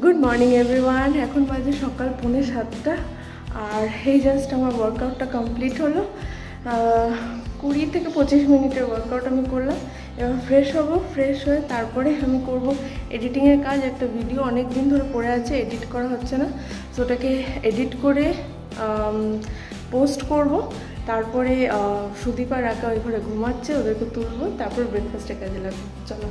Good morning everyone. এখন বাজে সকাল 7:45 আর এই জাস্ট আমার ওয়ার্কআউটটা কমপ্লিট হলো। 20 থেকে 25 মিনিটের ওয়ার্কআউট আমি করলাম। এবার ফ্রেশ হব, ফ্রেশ হয়ে তারপরে আমি করব এডিটিংয়ের কাজ। একটা ভিডিও অনেক দিন ধরে পড়ে আছে, এডিট করা হচ্ছে না, সো ওটাকে এডিট করে পোস্ট করব। তারপরে সুদীপ আর রাকা ওই ঘরে ঘুমাচ্ছে, ওদেরকে তুলবো, তারপর ব্রেকফাস্টের কাজে লাগবো। চলো।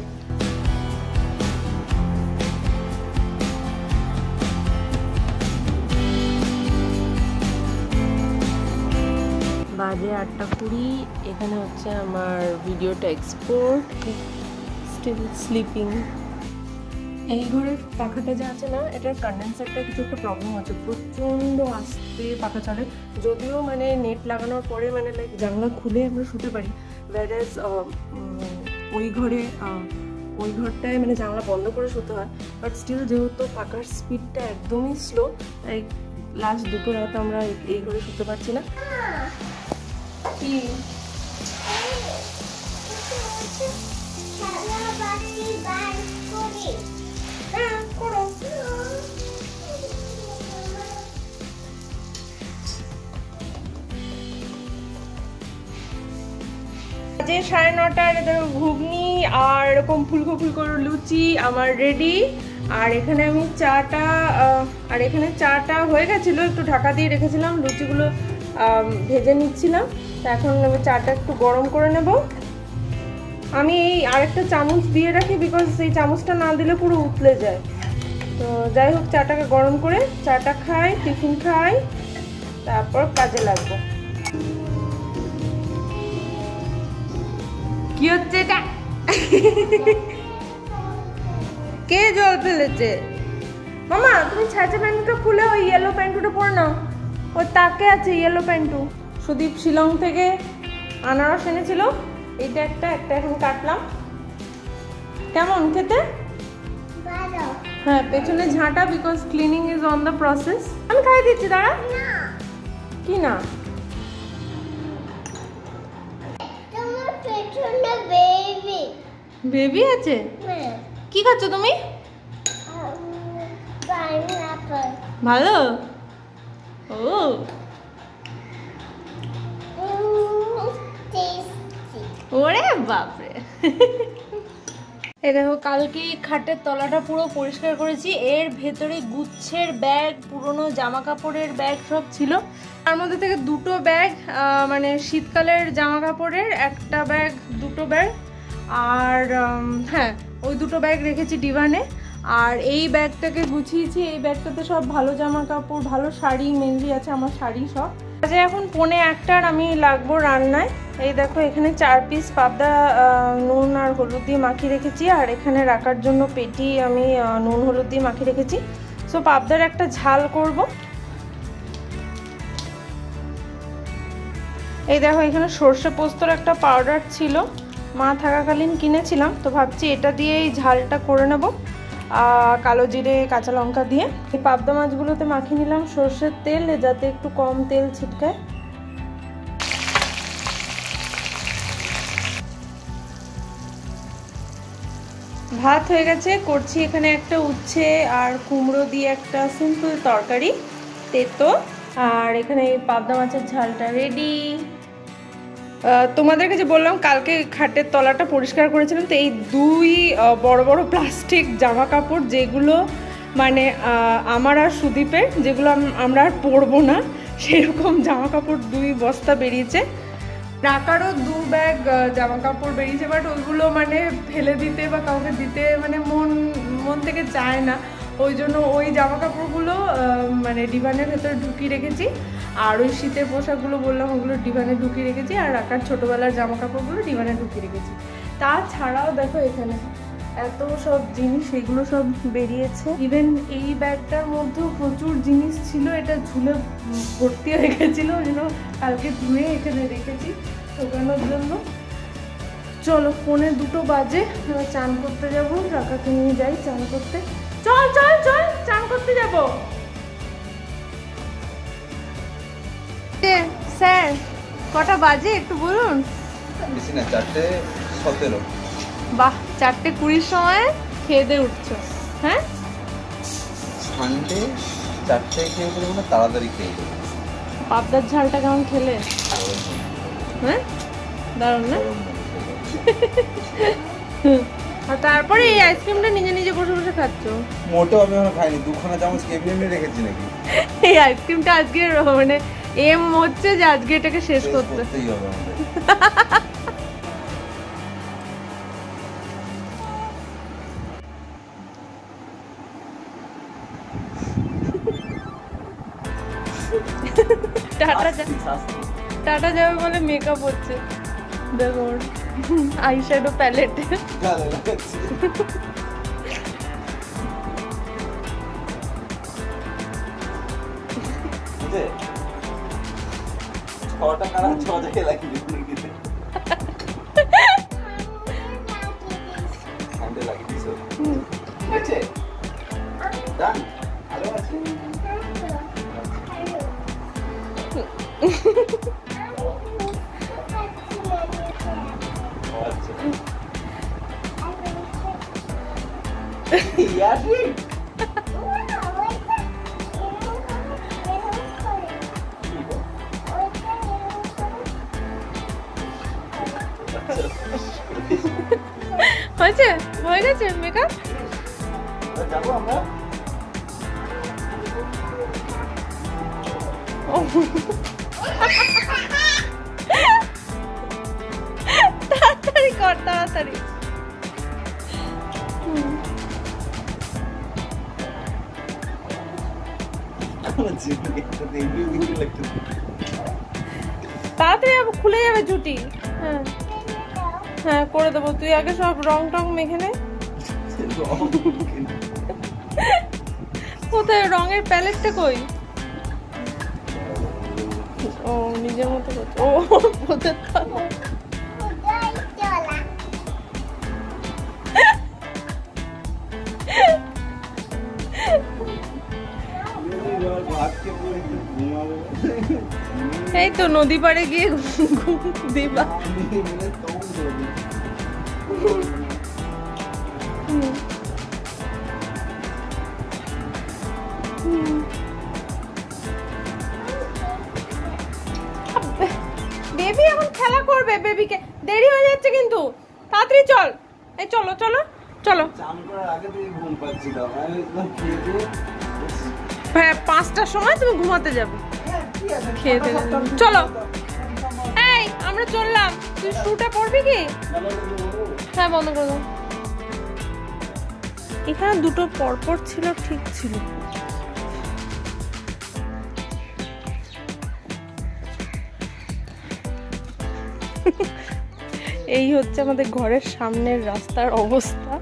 বাজে 8:20। এখানে হচ্ছে আমার ভিডিওটা এক্সপোর্ট। Still sleeping. এই ঘরে পাখাটা যে আছে না, এটার কন্ডেন্সারটা কিছু একটা প্রবলেম আছে, প্রচণ্ড আস্তে পাখা চলে। যদিও মানে নেট লাগানোর পরে মানে লাইক জানলা খুলে আমরা শুতে পারি, ওয়ারাজ ওই ঘরটায় মানে জানলা বন্ধ করে শুতে হয়। বাট স্টিল যেহেতু পাখার স্পিডটা একদমই স্লো, তাই লাস্ট 2 রাত আমরা এই ঘরে শুতে পারছি না। যে 9:30 ঘুগনি আর এরকম ফুলকো ফুলকো লুচি আমার রেডি। আর এখানে আমি চাটা হয়ে গেছিলো, একটু ঢাকা দিয়ে রেখেছিলাম, লুচিগুলো ভেজে নিচ্ছিলাম। তো এখন আমি চাটা একটু গরম করে নেব। আমি এই আরেকটা চামচ দিয়ে রাখি, বিকজ সেই চামচটা না দিলে পুরো উতলে যায়। তো যাই হোক, চাটাকে গরম করে চাটা খাই, টিফিন খাই, তারপর কাজে লাগবো। কি হচ্ছে এটা? কে জল ফেলেছে? মামা তুমি ছাঁচা প্যান্টুটা খুলে ওই ইয়েলো প্যান্টুটা পরে নাও, ওর তাকে আছে ইয়েলো প্যান্টু। সুদীপ শিলং থেকে আনারস এনেছিল, এইটা একটা এখন কাটলাম। কেমন খেতে? হ্যাঁ, পেছনে ঝাঁটা, because cleaning is on the process. আমি খাই দিচ্ছি, দাঁড়া। কি না? বেবি আছে? কি খাচ্ছ তুমি? ভালো। ও ওরে বাপরে। এই দেখো, কালকে খাটের তলাটা পুরো পরিষ্কার করেছি। এর ভেতরে গুচ্ছের ব্যাগ, পুরনো জামা কাপড়ের ব্যাগ সব ছিল। তার মধ্যে থেকে 2টো ব্যাগ মানে শীতকালের জামা কাপড়ের, একটা ব্যাগ, 2টো ব্যাগ। আর হ্যাঁ, ওই 2টো ব্যাগ রেখেছি ডিভানে। আর এই ব্যাগটাকে গুছিয়েছি, এই ব্যাগটাতে সব ভালো জামা কাপড়, ভালো শাড়ি মেনলি আছে, আমার শাড়ি সব। আজকে এখন 1:45 আমি লাগবো রান্নায়। এই দেখো, এখানে 4 পিস পাবদা নুন আর হলুদ দিয়ে মাখিয়ে রেখেছি। আর এখানে রাখার জন্য পেটি আমি নুন হলুদ দিয়ে মাখিয়ে রেখেছি। সো পাবদার একটা ঝাল করব। এই দেখো, এখানে সর্ষে পোস্তর একটা পাউডার ছিল, মা থাকাকালীন কিনেছিলাম, তো ভাবছি এটা দিয়ে এই ঝালটা করে নেব, কালো জিরে কাঁচা লঙ্কা দিয়ে। এই পাবদা মাছগুলোতে মাখিয়ে নিলাম সর্ষের তেল, যাতে একটু কম তেল ছিটকায়। ভাত হয়ে গেছে, করছি এখানে একটা উচ্ছে আর কুমড়ো দিয়ে একটা সিম্পল তরকারি, তেতো। আর এখানে এই পাবদা মাছের ঝালটা রেডি। তোমাদেরকে যে বললাম কালকে খাটের তলাটা পরিষ্কার করেছিলাম, তো এই 2 বড় বড় প্লাস্টিক জামা কাপড়, যেগুলো মানে আমার আর সুদীপের, যেগুলো আমরা আর পরবো না, সেরকম জামা কাপড় 2 বস্তা বেরিয়েছে। রাকারও 2 ব্যাগ জামা কাপড় বেরিয়েছে, বাট ওইগুলো মানে ফেলে দিতে বা কাউকে দিতে মানে মন থেকে চায় না। ওই জন্য ওই জামা কাপড়গুলো মানে ডিভানের ভেতরে ঢুকিয়ে রেখেছি। আর ওই শীতের পোশাকগুলো বললাম, ওগুলো ডিভানে ঢুকিয়ে রেখেছি। আর রাখার ছোটোবেলার জামা কাপড়গুলো ডিভানে ঢুকিয়ে রেখেছি। তাছাড়াও দেখো, এখানে এত সব জিনিস, এগুলো সব বেরিয়েছে। ইভেন এই ব্যাগটার মধ্যেও প্রচুর জিনিস ছিল, এটা ঝুলে ভর্তি হয়ে গেছিলো, ওই জন্য কালকে ধুয়ে এখানে রেখেছি শুকানোর জন্য। চলো, 1:45 বাজে, এবার চান করতে যাবো। রাকাকে নিয়ে যাই চান করতে। চল চল চল, চান করতে যাবো। স্যার কটা বাজে একটু বলুন? 4:17। বাহ, 4:20 সময় খেয়ে দিয়ে উঠছো? হ্যাঁ, চারটে খেয়ে ফেলবো না, তাড়াতাড়ি খেয়ে দেবো। পাবদার ঝালটা কেমন খেলে? হ্যাঁ দারুণ না? আর তারপরে এই আইসক্রিমটা নিজে নিজে বসে বসে খাচ্ছ? মোটেও আমি এখন খাইনি, দুখানা চামচ কেমনি এমনি রেখেছি নাকি। এই আইসক্রিমটা আজকে মানে এম হচ্ছে যে আজকে এটাকে শেষ করতেই হবে আমাদের। টাটা যাবে বলে মেকআপ হচ্ছে, দেখো আই শ্যাডো প্যালেট। হয়েছে, হয়ে গেছে মেকআপ। যাবো আমরা। তাড়াতাড়ি কর, তাড়াতাড়ি। তাড়াতাড়ি খুলে যাবে জুটি। হ্যাঁ হ্যাঁ করে দেবো, তুই আগে সব রং টং মেখে নে। কোথায় রঙের প্যালেটটা কই? ও নিজের মতো করছে। ও কোথায় এই তো নদী পাড়ে গিয়ে দিবা। বেবি এখন খেলা করবে, বেবিকে দেরি হয়ে যাচ্ছে কিন্তু, তাড়াতাড়ি চল। এই চলো চলো চলো। হ্যাঁ 5টার সময় তুমি ঘুমাতে যাবে, খেয়ে দেবে। চলো এই আমরা চললাম, তুই শুটা পড়বি কি? হ্যাঁ বন্ধ করে দাও। এখানে দুটো পরপর ছিল, ঠিক ছিল। এই হচ্ছে আমাদের ঘরের সামনের রাস্তার অবস্থা।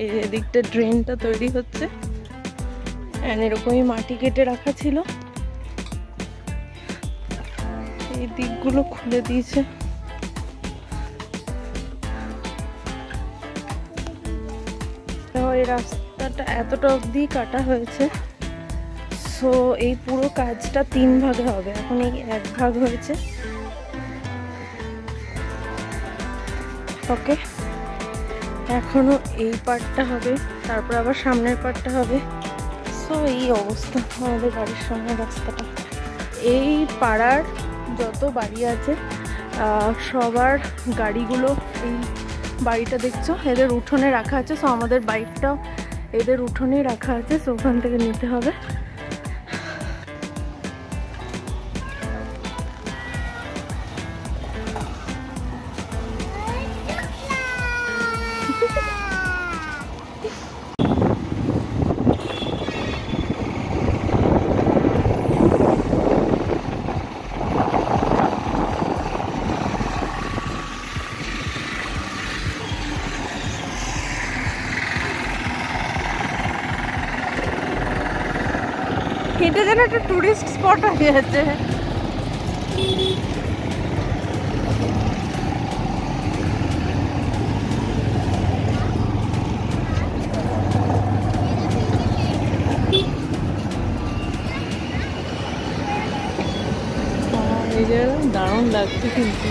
এই এদিকটা ড্রেনটা তৈরি হচ্ছে, এরকমই মাটি কেটে রাখা ছিল, এই দিকগুলো খুলে দিয়েছে। এই রাস্তাটা এতটা অবধি কাটা হয়েছে। সো এই পুরো কাজটা 3 ভাগে হবে, এখন এই 1 ভাগ হয়েছে। ওকে, এখনো এই পার্টটা হবে, তারপর আবার সামনের পার্টটা হবে। সো এই অবস্থা আমাদের বাড়ির সামনের রাস্তাটা। এই পাড়ার যত বাড়ি আছে সবার গাড়িগুলো এই বাড়িটা দেখছো এদের উঠোনে রাখা আছে। সো আমাদের বাইকটাও এদের উঠোনেই রাখা আছে, সো ওখান থেকে নিতে হবে। এটা যেন একটা টুরিস্ট স্পট হয়ে গেছে। এই যে দারুণ লাগছে কিন্তু।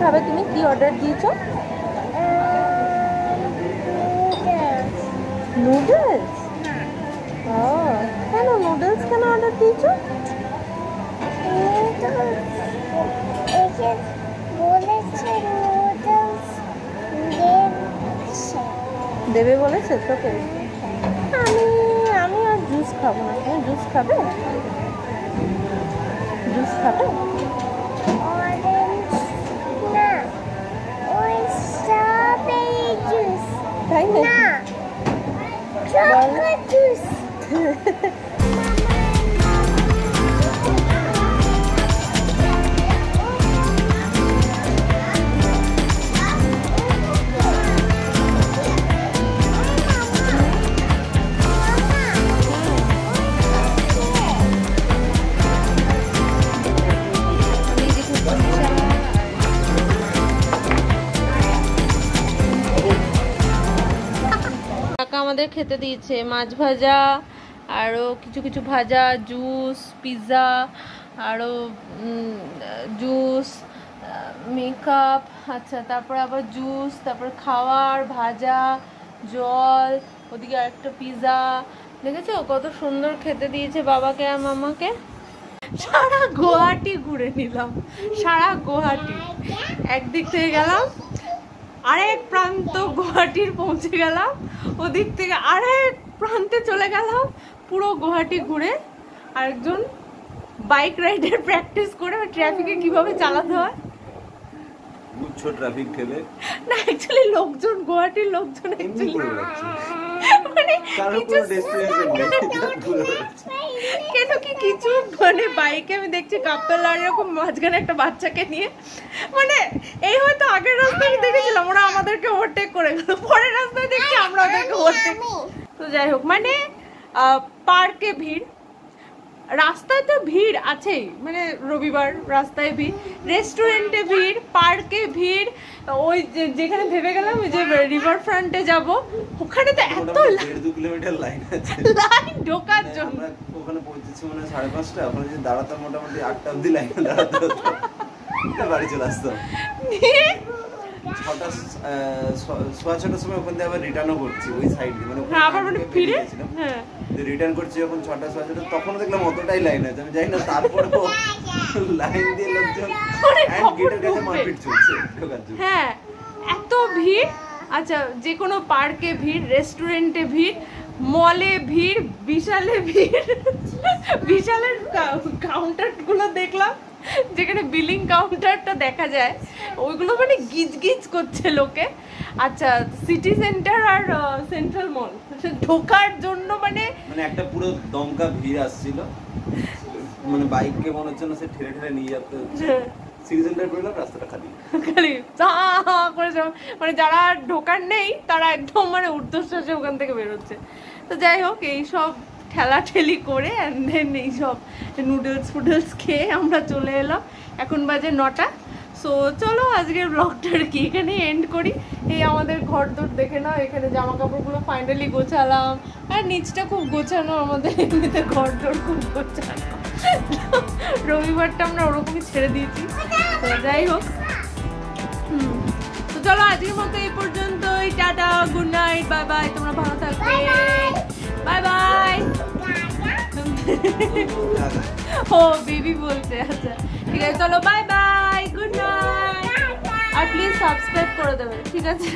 খাবে তুমি? কি অর্ডার দিয়েছো? নুডলস। ও কেন নুডলস কেন অর্ডার দিয়েছো? দেবে বলেছে তোকে? আমি আর জুস খাবো না। তুমি জুস খাবে? জুস খাবে? তাই না? আমাদের খেতে দিয়েছে মাছ ভাজা, আরও কিছু কিছু ভাজা, জুস, পিৎজা, আরও জুস, মেকআপ, আচ্ছা তারপরে আবার জুস, তারপর খাওয়ার, ভাজা, জল, ওদিকে আরেকটা পিৎজা। দেখেছো কত সুন্দর খেতে দিয়েছে বাবাকে আর মামাকে। সারা গুয়াহাটি ঘুরে নিলাম, সারা গুয়াহাটি। একদিক থেকে গেলাম আরেক প্রান্ত গুয়াহাটির পৌঁছে গেলাম, ওদিক থেকে আরেক প্রান্তে চলে গেলাম, পুরো গুয়াহাটি ঘুরে আরেকজন বাইক রাইডের প্র্যাকটিস করে ট্রাফিকে কিভাবে চালাতে হয়। গুচ্ছ ট্রাফিক ঠেলে না অ্যাকচুয়ালি লোকজন, গুয়াহাটির লোকজন মানে কেন কি কিছু মানে বাইকে আমি দেখছি কাপল আর এরকম মাঝখানে একটা বাচ্চাকে নিয়ে, মানে এই হয়তো আগের রাস্তায় দেখেছিলাম ওরা আমাদেরকে ওভারটেক করে গেল, পরের রাস্তায় দেখছি আমরা ওদেরকে ওভারটেক। তো যাই হোক, মানে পার্কে ভিড়, রাস্তায় তো ভিড় আছেই, মানে রবিবার রাস্তায় ভিড়, রেস্টুরেন্টে ভিড়, পার্কে ভিড়, ওই যেখানে ভেবে গেলাম ওই যে রিভার ফ্রন্টে যাব ওখানে তো এত 1.5 কিলোমিটার লাইন আছে, লাইন ঢোকার জন্য। আমরা ওখানে পৌঁছেছি মানে 5:30, ওখানে যে দাঁড়াতাম মোটামুটি 8টা অবধি লাইনে দাঁড়াতে হতো, বাড়ি চলে আসতাম 6:30 সময়। ওখান থেকে আবার রিটার্নও করছি ওই সাইড দিয়ে, মানে আবার মানে ফিরে রিটার্ন করছি যখন 6:30 তখন দেখলাম অতটাই লাইন আছে, আমি জানি না তারপরেও লাইন দিয়ে লোকজন গেটের কাছে মারপিট চলছে ঢোকার জন্য। হ্যাঁ এত ভিড়। আচ্ছা যে কোনো পার্কে ভিড়, রেস্টুরেন্টে ভিড়, মলে ভিড়, বিশালে ভিড়, বিশালের কাউন্টারগুলো দেখলাম যেখানে বিলিং কাউন্টারটা দেখা যায়, ওইগুলো মানে গিজ গিজ করছে লোকে। আচ্ছা সিটি সেন্টার আর সেন্ট্রাল মল ঢোকার জন্য মানে একটা পুরো দমকা ভিড় আসছিল, মানে বাইককে মনে হচ্ছে না সে ঠেলে ঠেলে নিয়ে যেতে হচ্ছে। সিটি সেন্টার করে রাস্তাটা খালি খালি করে, মানে যারা ঢোকার নেই তারা একদম মানে ঊর্ধ্বশ্বাসে ওখান থেকে বেরোচ্ছে। তো যাই হোক এইসব ঠেলাঠেলি করে অ্যান্ড দেন এইসব নুডলস ফুডলস খেয়ে আমরা চলে এলাম, এখন বাজে 9টা। সো চলো আজকের ব্লগটার কি এখানে এন্ড করি। এই আমাদের ঘর দোর দেখে নাও, এখানে জামা কাপড়গুলো ফাইনালি গোছালাম, আর নিচটা খুব গোছানো, আমাদের এমনিতে ঘর দোর খুব গোছানো, রবিবারটা আমরা ওরকমই ছেড়ে দিয়েছি। তো যাই হোক তো চলো আজকের মতো এই পর্যন্তই, tata, good night, bye bye, তোমরা ভালো থাকবে, বাই বাই। ও বেবি বলছে, আচ্ছা ঠিক আছে চলো বাই বাই, গুড নাইট, আর প্লিজ সাবস্ক্রাইব করে দেবে, ঠিক আছে?